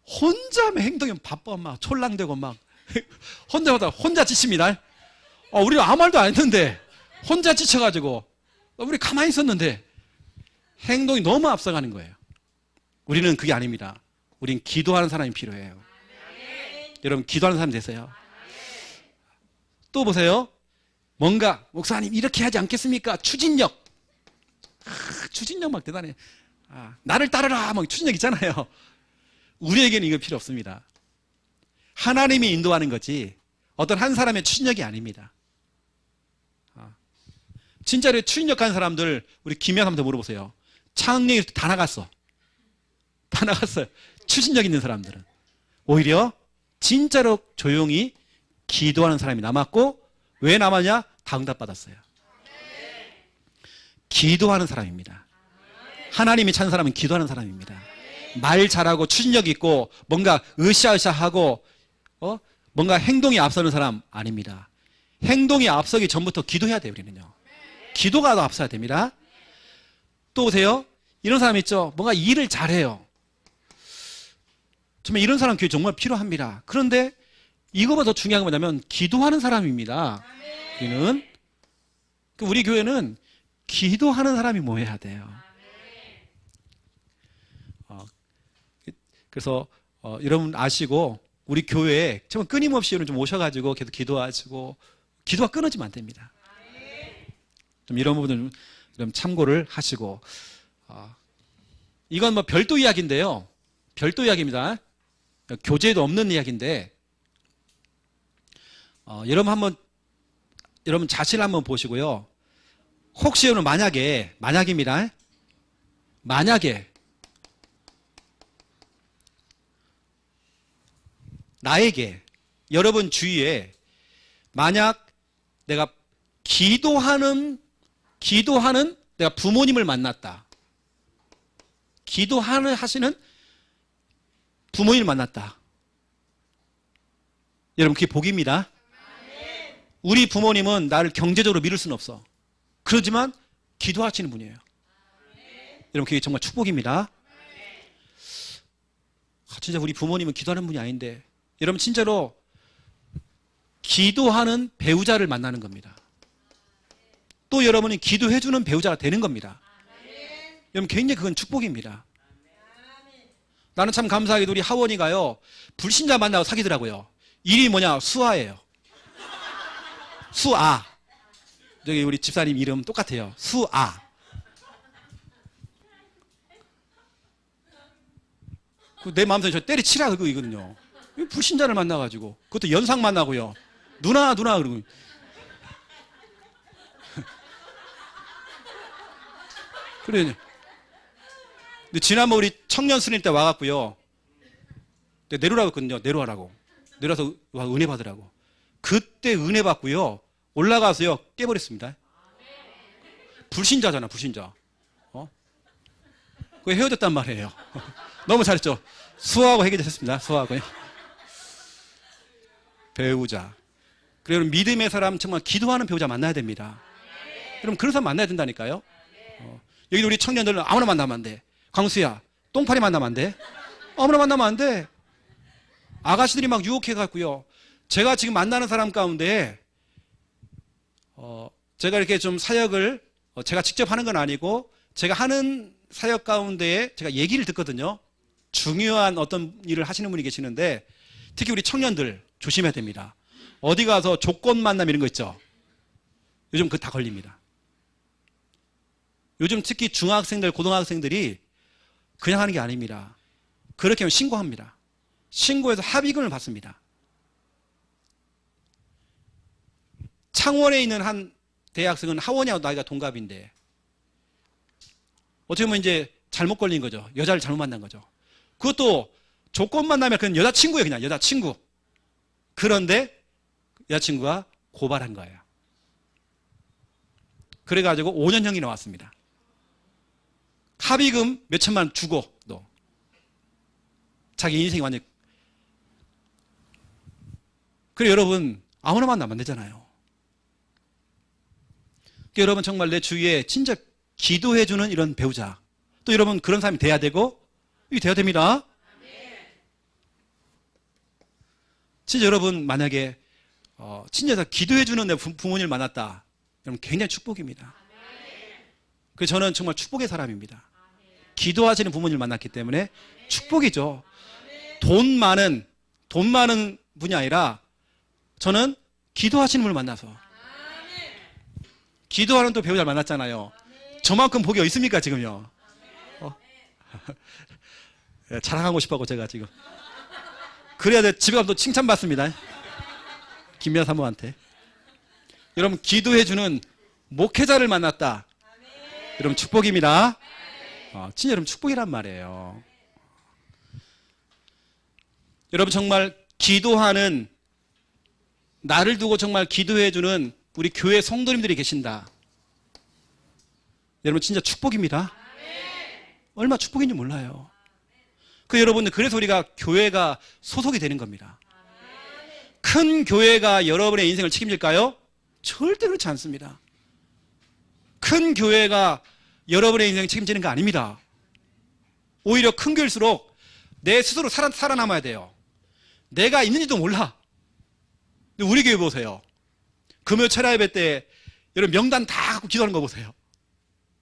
혼자 행동이 바빠, 막 촐랑대고 막 혼자 지칩니다. 우리는 아무 말도 안 했는데 혼자 지쳐가지고, 우리 가만히 있었는데 행동이 너무 앞서가는 거예요. 우리는 그게 아닙니다. 우린 기도하는 사람이 필요해요. 여러분, 기도하는 사람 되세요. 또 보세요. 뭔가 목사님 이렇게 하지 않겠습니까? 추진력. 추진력 막 대단해. 나를 따르라 막 추진력 있잖아요. 우리에게는 이거 필요 없습니다. 하나님이 인도하는 거지 어떤 한 사람의 추진력이 아닙니다. 진짜로 추진력 하는 사람들, 우리 김현 한번 더 물어보세요. 창녕에서 다 나갔어. 다 나갔어요. 추진력 있는 사람들은. 오히려 진짜로 조용히 기도하는 사람이 남았고, 왜 남았냐? 다 응답받았어요. 기도하는 사람입니다. 하나님이 찾는 사람은 기도하는 사람입니다. 말 잘하고 추진력 있고 뭔가 으쌰으쌰하고 뭔가 행동이 앞서는 사람 아닙니다. 행동이 앞서기 전부터 기도해야 돼요. 우리는요. 기도가 더 앞서야 됩니다. 또 오세요. 이런 사람 있죠. 뭔가 일을 잘해요. 정말 이런 사람 교회 정말 필요합니다. 그런데 이거보다 더 중요한 건 뭐냐면 기도하는 사람입니다. 우리 교회는 기도하는 사람이 모여야 돼요. 그래서 여러분 아시고 우리 교회에 정말 끊임없이 좀 오셔가지고 계속 기도하시고 기도가 끊어지면 안 됩니다. 좀 이런 부분을 좀 참고를 하시고 이건 뭐 별도 이야기인데요. 별도 이야기입니다. 교재에도 없는 이야기인데 여러분 자신을 한번 보시고요. 혹시 여러분 만약입니다. 만약에 나에게 여러분 주위에 만약 내가 기도하는 내가 부모님을 만났다. 하시는 부모님을 만났다. 여러분 그게 복입니다. 우리 부모님은 나를 경제적으로 믿을 수는 없어. 그렇지만 기도하시는 분이에요. 여러분 그게 정말 축복입니다. 진짜 우리 부모님은 기도하는 분이 아닌데 여러분 진짜로 기도하는 배우자를 만나는 겁니다. 또 여러분이 기도해주는 배우자가 되는 겁니다. 여러분 굉장히 그건 축복입니다. 나는 참 감사하게도 우리 하원이가요 불신자 만나고 사귀더라고요. 이름이 뭐냐? 수아예요. 수아. 저기 우리 집사님 이름 똑같아요. 수아. 내 마음속에 저 때리치라 그거거든요. 불신자를 만나가지고 그것도 연상 만나고요. 누나 그러고. 그래. 근데 지난번 우리 청년 스님 때 와갖고요. 내려오라고 했거든요. 내려와서 은혜 받으라고. 그때 은혜 받고요. 올라가서요. 깨버렸습니다. 불신자잖아, 불신자. 그거 헤어졌단 말이에요. 너무 잘했죠. 수하고 해결되셨습니다. 수하고요. 배우자. 그리고 믿음의 사람 정말 기도하는 배우자 만나야 됩니다. 여러분 그런 사람 만나야 된다니까요. 여기 우리 청년들은 아무나 만나면 안 돼. 광수야, 똥파리 만나면 안 돼. 아무나 만나면 안 돼. 아가씨들이 막 유혹해갖고요. 제가 지금 만나는 사람 가운데 제가 이렇게 좀 사역을 제가 직접 하는 건 아니고 제가 하는 사역 가운데 제가 얘기를 듣거든요. 중요한 어떤 일을 하시는 분이 계시는데 특히 우리 청년들 조심해야 됩니다. 어디 가서 조건 만남 이런 거 있죠. 요즘 그거 다 걸립니다. 요즘 특히 중학생들, 고등학생들이 그냥 하는 게 아닙니다. 그렇게 하면 신고합니다. 신고해서 합의금을 받습니다. 창원에 있는 한 대학생은 하원이하고 나이가 동갑인데 어떻게 보면 이제 잘못 걸린 거죠. 여자를 잘못 만난 거죠. 그것도 조건 만나면 그냥 여자친구예요. 그냥 여자친구. 그런데 여자친구가 고발한 거예요. 그래가지고 5년형이 나왔습니다. 합의금 몇 천만 원 주고 또 자기 인생이 완전. 그래 여러분 아무나 만나면 안 되잖아요. 여러분 정말 내 주위에 진짜 기도해주는 이런 배우자 또 여러분 그런 사람이 돼야 되고 이게 돼야 됩니다. 진짜 여러분 만약에 진짜 기도해주는 내 부모님을 만났다. 여러분 굉장히 축복입니다. 그래서 저는 정말 축복의 사람입니다. 기도하시는 부모님을 만났기 때문에 축복이죠. 돈 많은 분이 아니라 저는 기도하시는 분을 만나서 기도하는 또 배우자를 만났잖아요. 저만큼 복이 있습니까 지금요? 자랑하고 싶어하고 제가 지금 그래야 집에 가면 또 칭찬받습니다. 김미아 사모한테. 여러분 기도해주는 목회자를 만났다. 여러분 축복입니다. 진짜 여러분 축복이란 말이에요. 여러분 정말 기도하는 나를 두고 정말 기도해주는 우리 교회 성도님들이 계신다. 여러분 진짜 축복입니다. 얼마 축복인지 몰라요. 여러분들 그래서 우리가 교회가 소속이 되는 겁니다. 큰 교회가 여러분의 인생을 책임질까요? 절대 그렇지 않습니다. 큰 교회가 여러분의 인생을 책임지는 거 아닙니다. 오히려 큰 교회일수록 내 스스로 살아남아야 돼요. 내가 있는지도 몰라. 근데 우리 교회 보세요. 금요 철야 예배 때 여러분 명단 다 갖고 기도하는 거 보세요.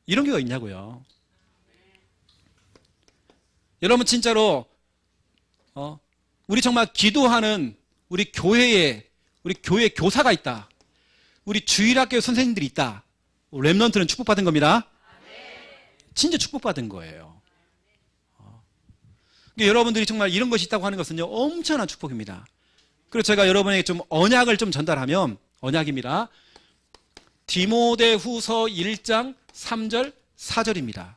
이런 교회가 있냐고요. 여러분 진짜로 우리 정말 기도하는 우리 교회 교사가 있다. 우리 주일학교 선생님들이 있다. 렘넌트는 축복받은 겁니다. 진짜 축복받은 거예요. 여러분들이 정말 이런 것이 있다고 하는 것은요, 엄청난 축복입니다. 그래서 제가 여러분에게 좀 언약을 좀 전달하면, 언약입니다. 디모데후서 1장 3절 4절입니다.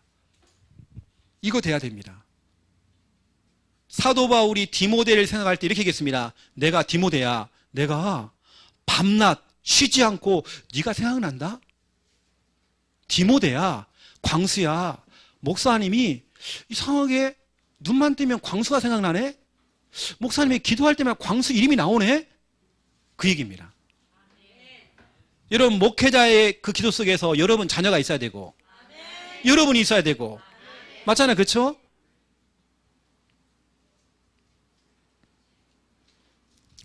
이거 돼야 됩니다. 사도 바울이 디모데를 생각할 때 이렇게 얘기했습니다. 내가 디모데야, 내가 밤낮 쉬지 않고 네가 생각난다? 디모데야, 광수야, 목사님이 이상하게 눈만 뜨면 광수가 생각나네? 목사님이 기도할 때마다 광수 이름이 나오네? 그 얘기입니다. 여러분 목회자의 그 기도 속에서 여러분 자녀가 있어야 되고 여러분이 있어야 되고 맞잖아요. 그렇죠?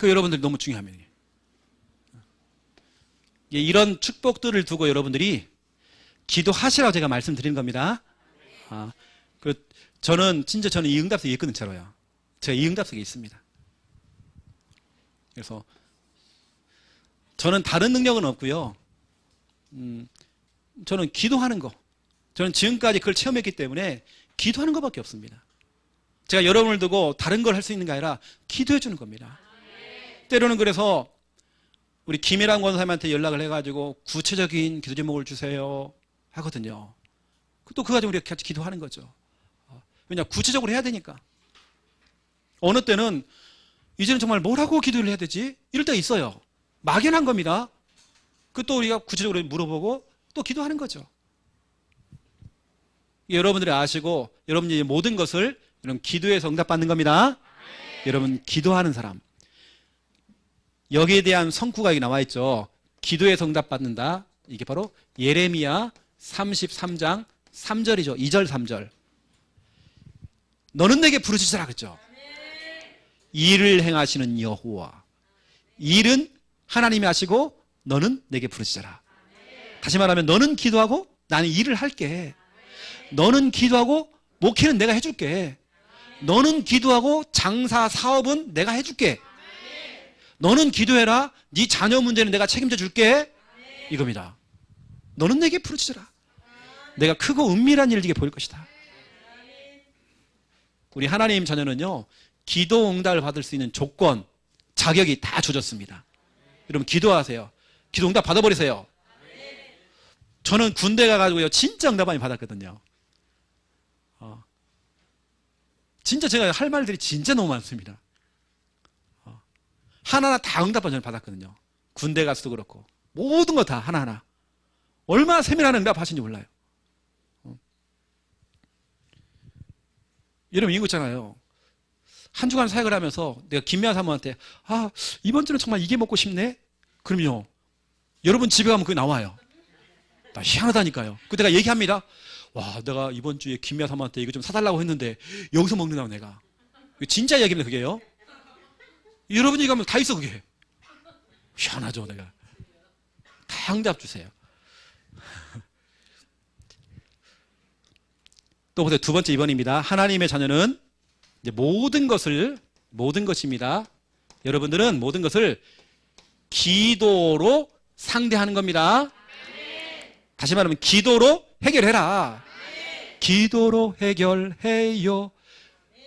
여러분들이 너무 중요합니다. 이런 축복들을 두고 여러분들이 기도하시라고 제가 말씀드리는 겁니다. 저는 이 응답석에 있거든요. 제가 이 응답석에 있습니다. 그래서 저는 다른 능력은 없고요. 저는 기도하는 거. 저는 지금까지 그걸 체험했기 때문에 기도하는 것밖에 없습니다. 제가 여러분을 두고 다른 걸 할 수 있는 게 아니라 기도해 주는 겁니다. 때로는 그래서 우리 김혜란 권사님한테 연락을 해가지고 구체적인 기도 제목을 주세요 하거든요. 또 그거 가지고 우리가 같이 기도하는 거죠. 왜냐, 구체적으로 해야 되니까. 어느 때는 이제는 정말 뭐라고 기도를 해야 되지? 이럴 때가 있어요. 막연한 겁니다. 또 우리가 구체적으로 물어보고 또 기도하는 거죠. 여러분들이 아시고 여러분이 모든 것을 이런 기도에서 응답받는 겁니다. 여러분 기도하는 사람. 여기에 대한 성구가 여기 나와 있죠. 기도에서 응답받는다. 이게 바로 예레미야 33장 3절이죠. 2절 3절. 너는 내게 부르짖으라 그랬죠. 일을 행하시는 여호와. 일은 하나님이 하시고 너는 내게 부르짖으라. 다시 말하면 너는 기도하고 나는 일을 할게. 너는 기도하고 목회는 내가 해줄게. 너는 기도하고 장사 사업은 내가 해줄게. 너는 기도해라. 네 자녀 문제는 내가 책임져 줄게. 이겁니다. 너는 내게 부르짖으라. 내가 크고 은밀한 일을 네게 보일 것이다. 우리 하나님 자녀는요, 기도 응답을 받을 수 있는 조건, 자격이 다 주어졌습니다. 여러분 기도하세요. 기도 응답 받아버리세요. 저는 군대 가가지고요, 진짜 응답 많이 받았거든요. 진짜 제가 할 말들이 진짜 너무 많습니다. 하나하나 다 응답 받았거든요. 군대 가서도 그렇고 모든 거 다 하나하나. 얼마나 세밀한 응답 하신지 몰라요. 여러분 이거 있잖아요. 한 주간 사역을 하면서 내가 김미아 사모한테 이번 주는 정말 이게 먹고 싶네? 그럼요. 여러분 집에 가면 그게 나와요. 나 희한하다니까요. 그 내가 얘기합니다. 와, 내가 이번 주에 김미아 사모한테 이거 좀 사달라고 했는데 여기서 먹는다고 내가. 진짜 얘기입니다 그게요. 여러분이 가면 다 있어 그게. 희한하죠 내가. 다 응답 주세요. 또 보세요. 두 번째 2번입니다. 하나님의 자녀는 이제 모든 것입니다. 여러분들은 모든 것을 기도로 상대하는 겁니다. 다시 말하면 기도로 해결해라. 기도로 해결해요.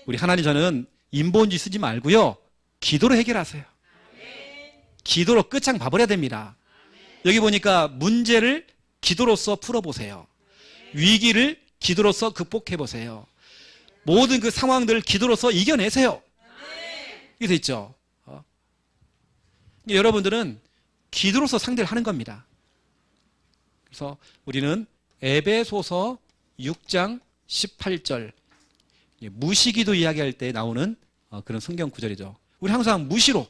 우리 하나님 자녀는 인본주의 쓰지 말고요. 기도로 해결하세요. 기도로 끝장 봐버려야 됩니다. 여기 보니까 문제를 기도로서 풀어보세요. 위기를 기도로서 극복해보세요. 모든 그 상황들을 기도로서 이겨내세요. 이게 돼 있죠. 여러분들은 기도로서 상대를 하는 겁니다. 그래서 우리는 에베소서 6장 18절 무시기도 이야기할 때 나오는 그런 성경 구절이죠. 우리 항상 무시로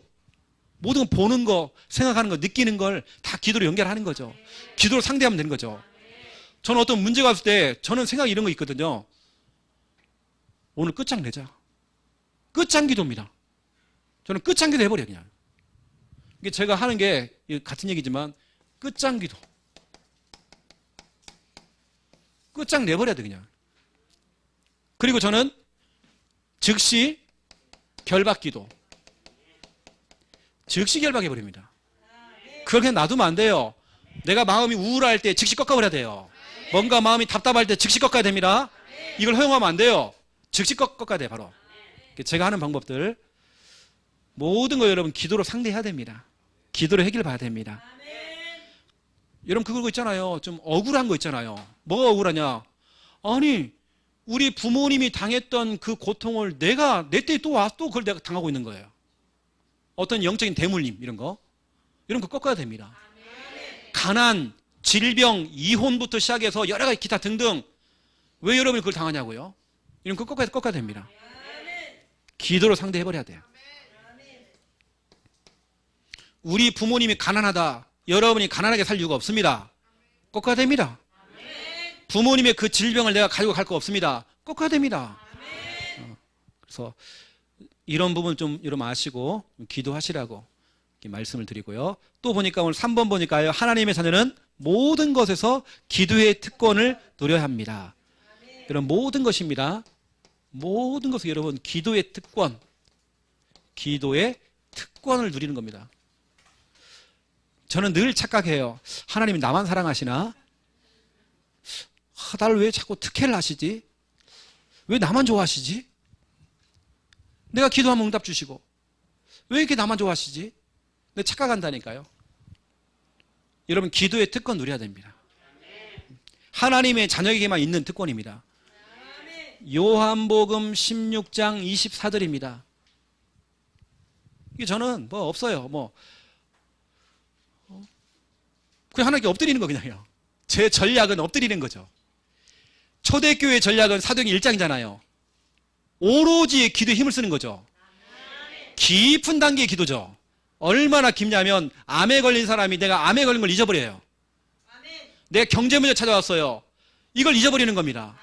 모든 보는 거, 생각하는 거, 느끼는 걸 다 기도로 연결하는 거죠. 기도로 상대하면 되는 거죠. 저는 어떤 문제가 없을 때 저는 생각 이런 거 있거든요. 오늘 끝장내자. 끝장기도입니다. 저는 끝장기도 해버려요, 그냥. 이게 제가 하는 게 같은 얘기지만 끝장기도. 끝장내버려야 돼, 그냥. 그리고 저는 즉시 결박기도. 즉시 결박해버립니다. 그걸 그냥 놔두면 안 돼요. 내가 마음이 우울할 때 즉시 꺾어버려야 돼요. 뭔가 마음이 답답할 때 즉시 꺾어야 됩니다. 이걸 허용하면 안 돼요. 즉시 꺾어야 돼요, 바로. 제가 하는 방법들. 모든 거 여러분 기도로 상대해야 됩니다. 기도로 해결 봐야 됩니다. 여러분 그거 있잖아요. 좀 억울한 거 있잖아요. 뭐가 억울하냐? 아니 우리 부모님이 당했던 그 고통을 내 때 또 와 또 그걸 내가 당하고 있는 거예요. 어떤 영적인 대물림 이런 거 꺾어야 됩니다. 가난, 질병, 이혼부터 시작해서 여러 가지 기타 등등 왜 여러분이 그걸 당하냐고요? 이런 거 꺾어야 됩니다. 기도로 상대해버려야 돼요. 우리 부모님이 가난하다. 여러분이 가난하게 살 이유가 없습니다. 꺾어야 됩니다. 부모님의 그 질병을 내가 가지고 갈 거 없습니다. 꺾어야 됩니다. 그래서 이런 부분 좀 여러분 아시고 기도하시라고 이렇게 말씀을 드리고요. 또 보니까 오늘 3번 보니까요. 하나님의 자녀는 모든 것에서 기도의 특권을 누려야 합니다. 그런 모든 것입니다. 모든 것을 여러분 기도의 특권을 누리는 겁니다. 저는 늘 착각해요. 하나님이 나만 사랑하시나? 나를 왜 자꾸 특혜를 하시지? 왜 나만 좋아하시지? 내가 기도하면 응답 주시고 왜 이렇게 나만 좋아하시지? 내가 착각한다니까요. 여러분 기도의 특권 누려야 됩니다. 하나님의 자녀에게만 있는 특권입니다. 요한복음 16장 24절입니다. 이게 저는 뭐 없어요. 그냥 하나님께 엎드리는 거 그냥요. 제 전략은 엎드리는 거죠. 초대교회 전략은 사도행전 1장이잖아요. 오로지 기도에 힘을 쓰는 거죠. 깊은 단계의 기도죠. 얼마나 깊냐면 암에 걸린 사람이 내가 암에 걸린 걸 잊어버려요. 내 경제 문제 찾아왔어요. 이걸 잊어버리는 겁니다.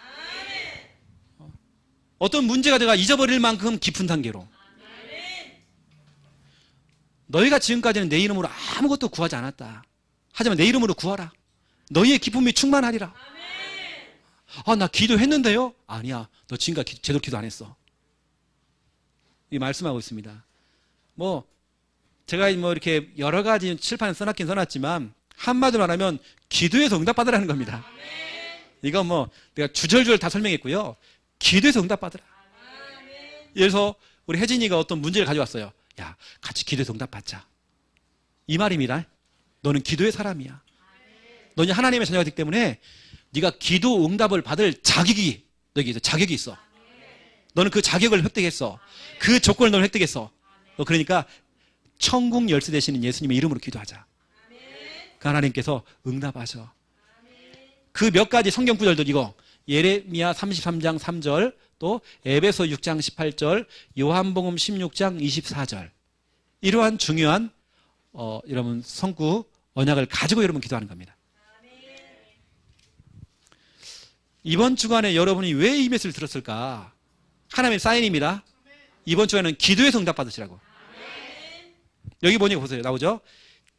어떤 문제가 내가 잊어버릴 만큼 깊은 단계로. 너희가 지금까지는 내 이름으로 아무것도 구하지 않았다. 하지만 내 이름으로 구하라. 너희의 기쁨이 충만하리라. 나 기도했는데요? 아니야. 너 지금까지 제대로 기도 안 했어. 이 말씀하고 있습니다. 제가 이렇게 여러 가지 칠판에 써놨긴 써놨지만 한마디로 말하면 기도해서 응답받으라는 겁니다. 이거 내가 주절주절 다 설명했고요. 기도해서 응답받으라. 그래서 우리 혜진이가 어떤 문제를 가져왔어요. 야, 같이 기도해서 응답받자. 이 말입니다. 너는 기도의 사람이야. 너는 하나님의 자녀가 되기 때문에 네가 기도 응답을 받을 자격이 너에게 있어. 자격이 있어. 너는 그 자격을 획득했어. 그 조건을 너는 획득했어. 그러니까 천국 열쇠 되시는 예수님의 이름으로 기도하자. 그 하나님께서 응답하셔. 그 몇 가지 성경 구절들 이거 예레미야 33장 3절 또 에베소 6장 18절 요한복음 16장 24절 이러한 중요한 여러분 성구 언약을 가지고 여러분 기도하는 겁니다. 이번 주간에 여러분이 왜 이 메시지를 들었을까? 하나님의 사인입니다. 이번 주에는 기도해서 응답 받으시라고. 여기 보니까 보세요. 나오죠?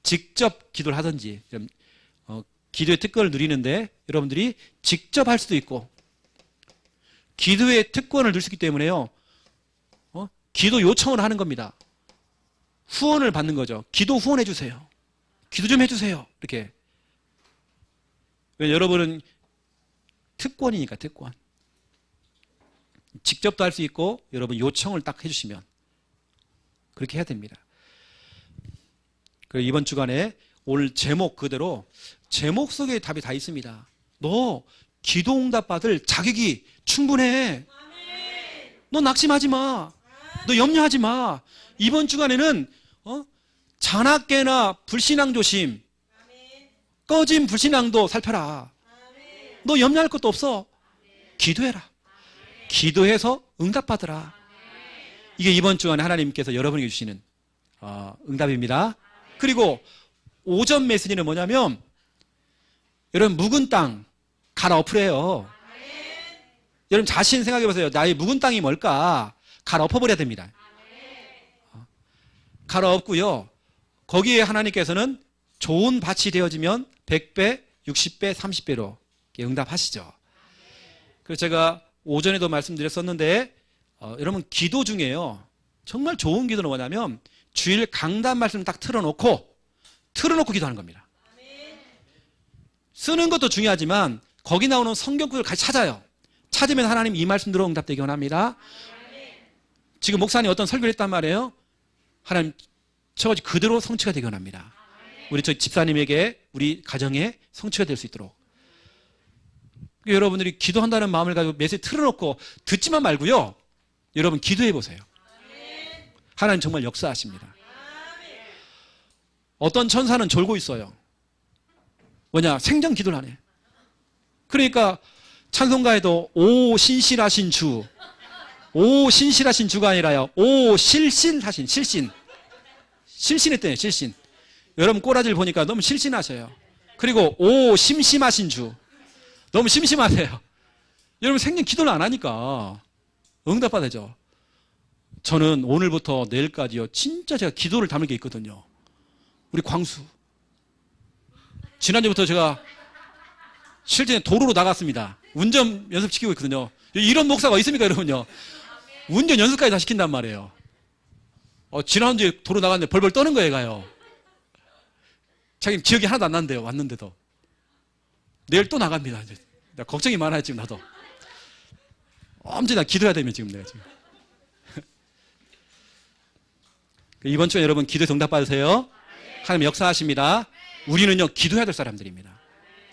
직접 기도를 하든지 기도의 특권을 누리는데 여러분들이 직접 할 수도 있고 기도의 특권을 누릴 수 있기 때문에요. 기도 요청을 하는 겁니다. 후원을 받는 거죠. 기도 후원해 주세요. 기도 좀 해주세요. 이렇게. 왜 여러분은 특권이니까 특권. 직접도 할 수 있고 여러분 요청을 딱 해주시면 그렇게 해야 됩니다. 그리고 이번 주간에 오늘 제목 그대로 제목 속에 답이 다 있습니다. 너 기도 응답 받을 자격이 충분해. 너 낙심하지 마. 너 염려하지 마. 이번 주간에는 잔악계나 불신앙 조심, 꺼진 불신앙도 살펴라. 너 염려할 것도 없어. 기도해라. 기도해서 응답받으라. 이게 이번 주간에 하나님께서 여러분에게 주시는 응답입니다. 그리고 오전 메시지는 뭐냐면 여러분 묵은 땅 갈아엎으래요. 여러분 자신 생각해 보세요. 나의 묵은 땅이 뭘까? 갈아엎어버려야 됩니다. 갈아엎고요. 거기에 하나님께서는 좋은 밭이 되어지면 100배, 60배, 30배로 응답하시죠. 그래서 제가 오전에도 말씀드렸었는데 여러분 기도 중에요. 정말 좋은 기도는 뭐냐면 주일 강단 말씀 딱 틀어놓고 기도하는 겁니다. 쓰는 것도 중요하지만 거기 나오는 성경구를 같이 찾아요. 찾으면 하나님 이 말씀대로 응답되기 원합니다. 지금 목사님 어떤 설교를 했단 말이에요. 하나님 저것이 그대로 성취가 되기 원합니다. 우리 저 집사님에게 우리 가정에 성취가 될 수 있도록. 여러분들이 기도한다는 마음을 가지고 메시지 틀어놓고 듣지만 말고요. 여러분 기도해 보세요. 하나님 정말 역사하십니다. 어떤 천사는 졸고 있어요. 뭐냐? 생전 기도를 하네. 그러니까 찬송가에도 오 신실하신 주, 오 신실하신 주가 아니라요. 오 실신하신 실신했대요. 실신. 여러분 꼬라지를 보니까 너무 실신하셔요. 그리고 오 심심하신 주, 너무 심심하세요. 여러분 생전 기도를 안 하니까 응답받아야죠. 저는 오늘부터 내일까지요 진짜 제가 기도를 담을 게 있거든요. 우리 광수 지난주부터 제가 실제 도로로 나갔습니다. 운전 연습시키고 있거든요. 이런 목사가 있습니까 여러분요? 운전 연습까지 다 시킨단 말이에요. 지난주에 도로 나갔는데 벌벌 떠는 거예요. 가요. 자기 기억이 하나도 안 난대요. 왔는데도. 내일 또 나갑니다. 이제. 걱정이 많아요 지금 나도. 엄청나 기도해야 되면 지금 내가 지금. 이번 주에 여러분 기도에 응답 받으세요. 하나님 역사하십니다. 우리는요 기도해야 될 사람들입니다.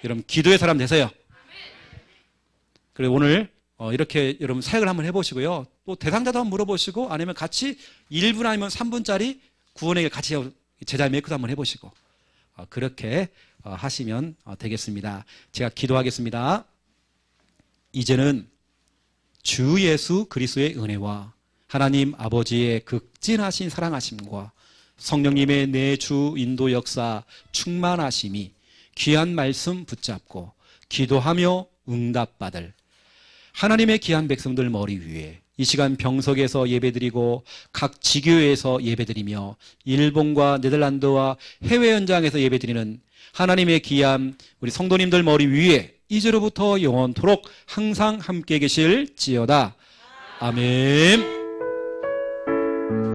여러분 기도의 사람 되세요. 그리고 오늘 이렇게 여러분 사역을 한번 해보시고요. 또 대상자도 한번 물어보시고 아니면 같이 1분 아니면 3분짜리 구원에게 같이 제자 메이크도 한번 해보시고 그렇게 하시면 되겠습니다. 제가 기도하겠습니다. 이제는 주 예수 그리스도의 은혜와 하나님 아버지의 극진하신 사랑하심과 성령님의 내주 인도 역사 충만하심이 귀한 말씀 붙잡고 기도하며 응답받을 하나님의 귀한 백성들 머리 위에 이 시간 병석에서 예배드리고 각 지교회에서 예배드리며 일본과 네덜란드와 해외 현장에서 예배드리는 하나님의 귀한 우리 성도님들 머리 위에 이제로부터 영원토록 항상 함께 계실지어다. 아멘.